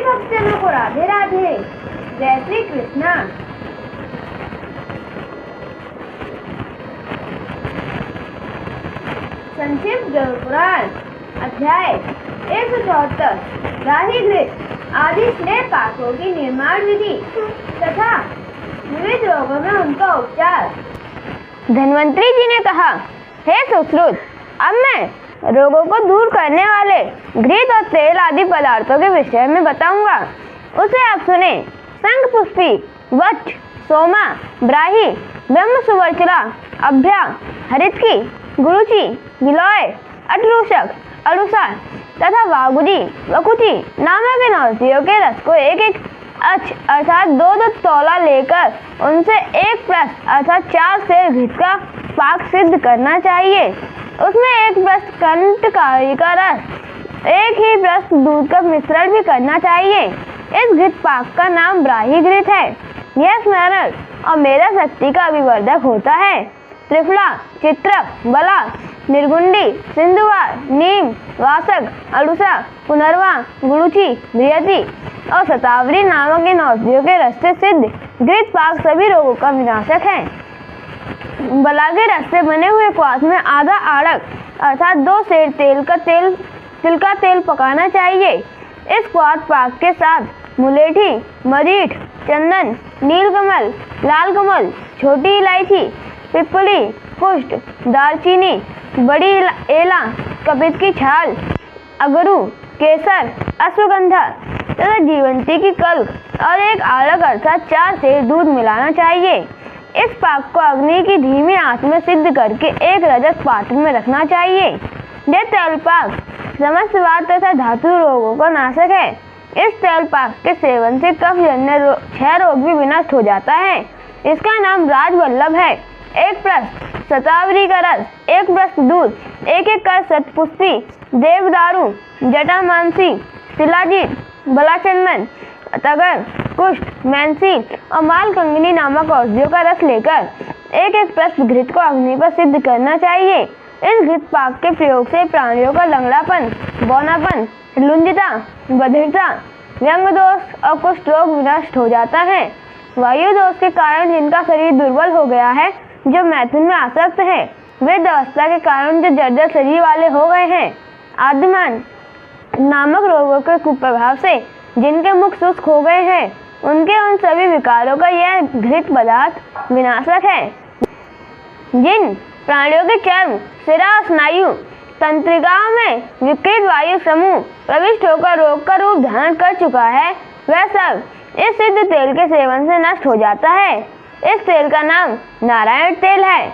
भक्तजनों को राधे राधे। जय श्री कृष्णा। संक्षिप्त गरुड़ पुराण अध्याय 174 राही घृत आदि स्नेह पाकों की निर्माण विधि तथा विविध रोगों में उनका उपचार। धन्वंतरी जी ने कहा, हे सुश्रुत, अब मैं रोगों को दूर करने वाले घृत और तेल आदि पदार्थों के विषय में बताऊंगा, उसे आप सुने। शंख पुष्पी, वच्छ, सोमा, ब्राही, ब्रह्म सुवर्चला, अभ्या, हरितकी, गुरुचि, गिलोय, अटरूषक, अरुषा तथा वागुजी, वकुची नामक इन औषधियों के रस को एक एक अर्थात 2-2 तोला लेकर उनसे एक प्रस्त अर्थात 4 सेर घृत का पाक सिद्ध करना चाहिए। उसमें एक प्रस्त कंटकारी का रस, एक ही प्रस्त दूध का मिश्रण भी करना चाहिए। इस घृत पाक का नाम ब्राही घृत है। यह स्मरण और मेरा शक्ति का अभिवर्धक होता है। त्रिफला, चित्रक, बला, निर्गुंडी, सिंधुवार, नीम, वासक, अरुषा, पुनर्वा, गुरुचि, बृहति और शतावरी नामक इन औषधियों के रस से सिद्ध घृत पाक सभी रोगों का विनाशक है। बला के रस से बने हुए क्वाथ में आधा आड़क अर्थात 2 सेर तिल का तेल पकाना चाहिए। इस क्वाथ पाक के साथ मुलेठी, मरीठ, चंदन, नीलकमल, लाल कमल, छोटी इलायची, पिपली, कुष्ठ, दालचीनी, बड़ी एला, कपित की छाल, अगरू, केसर, अश्वगंधा तथा जीवंती की कल्क और एक आड़क अर्थात 4 सेर दूध मिलाना चाहिए। इस पाक को अग्नि की धीमी आंच में सिद्ध करके एक रजत पात्र में रखना चाहिए। यह तेल पाक समस्त वात तथा धातु रोगों का नाशक है। इस तेल पाक के सेवन से कफ जन्य 6 रोग भी विनष्ट हो जाता है। इसका नाम राजवल्लभ है। एक प्रस्त शतावरी का रस, एक प्रस्त दूध, एक कर शतपुष्पी, देवदारू, जटामानसी, शिलाजीत, बलाचंदन, तगर, कुष्ठ, मैंसी और मालकंगनी नामक औषधियों का रस लेकर एक प्रस्त घृत को अग्नि पर सिद्ध करना चाहिए। इस घृत पाक के प्रयोग से प्राणियों का लंगड़ापन, बौनापन, लुंजिता, बधिरता, व्यंग दोष और कुष्ठ रोग विनष्ट हो जाता है। वायु दोष के कारण जिनका शरीर दुर्बल हो गया है, जो मैथुन में आसक्त है, वे दवस्था के कारण जो जर्जर शरीर वाले हो गए हैं, आदिमान नामक रोगों के कुप्रभाव से जिनके मुख शुष्क हो गए हैं, उनके उन सभी विकारों का यह घृत पदार्थ विनाशक है। जिन प्राणियों के चर्म, सिरा और स्नायु तंत्रिकाओं में विकृत वायु समूह प्रविष्ट होकर रोग का रूप धारण कर चुका है, वह सब इस सिद्ध तेल के सेवन से नष्ट हो जाता है। इस तेल का नाम नारायण तेल है।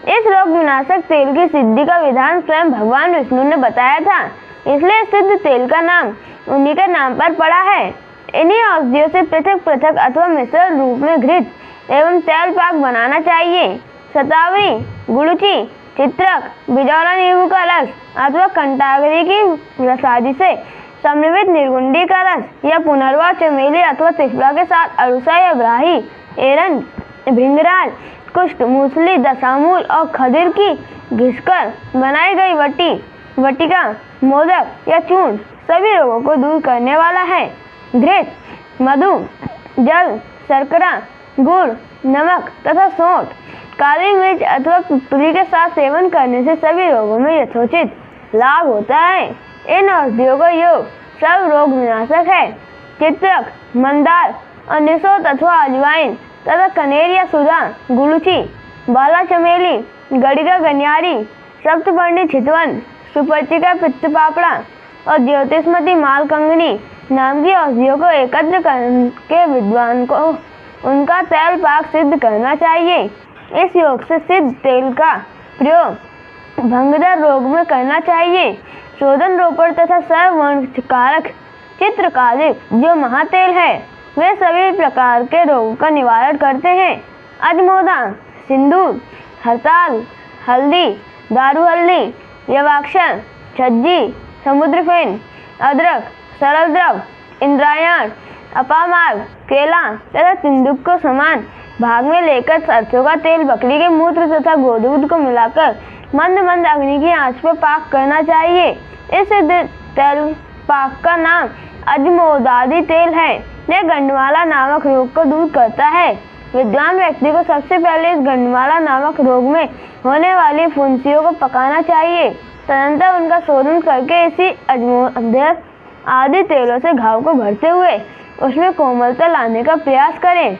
इस रोग विनाशक तेल की सिद्धि का विधान स्वयं भगवान विष्णु ने बताया था, इसलिए सिद्ध तेल का नाम उन्हीं के नाम पर पड़ा है। इन्हीं औषधियों से पृथक पृथक अथवा मिश्रण रूप में घृत एवं तेल पाक बनाना चाहिए। शतावरी, गुरुचि, चित्रक, बिजौरा नींबू का रस अथवा कंटागरी की रसादि से समन्वित निर्गुंडी का रस या पुनर्वा, चमेली अथवा त्रिफला के साथ अरुषा या ब्राही, एरंड, भिंगराल, कुष्ठ, मूसली, दशामूल और खदिर की घिसकर बनाई गई वटिका, मोदक या चूर्ण सभी रोगों को दूर करने वाला है। घृत, मधु, जल, शर्करा, गुड़, नमक तथा सौंठ, काली मिर्च अथवा पिपली के साथ सेवन करने से सभी रोगों में यथोचित लाभ होता है। इन औषधियों का योग सब रोग विनाशक है। चित्रक, मंदार, अनिसोत अथवा अजवाइन तथा कनेर या सुधा, गुलुची, बाला चमेली, गड़िका गन्यारी, सप्तपर्णी छितवन, सुपर्चिका पित्त पापड़ा और ज्योतिषमती मालकंगनी नाम की औषधियों को एकत्र करके विद्वान को उनका तेल पाक सिद्ध करना चाहिए। इस योग से सिद्ध तेल का प्रयोग भंगदर रोग में करना चाहिए। शोधन रोपण तथा सर्ववर्णकारक चित्रकालिक जो महातेल है, वे सभी प्रकार के रोगों का निवारण करते हैं। अजमोदा, सिंदूर, हरताल, हल्दी, दारू हल्दी, यवाक्षर, छज्जी, समुद्रफेन, अदरक, सरल द्रव, इंद्रायण, अपामार्ग, केला तथा तिंदुक को समान भाग में लेकर सरसों का तेल, बकरी के मूत्र तथा गोदूध को मिलाकर मंद मंद अग्नि की आंच पर पाक करना चाहिए। इस तेल पाक का नाम अजमोदादी तेल है। यह गंडमाला नामक रोग को दूर करता है। विद्वान व्यक्ति को सबसे पहले इस गंडमाला नामक रोग में होने वाली फुंसियों को पकाना चाहिए। तदनंतर उनका शोधन करके इसी अजमोदक आदि तेलों से घाव को भरते हुए उसमें कोमलता लाने का प्रयास करें।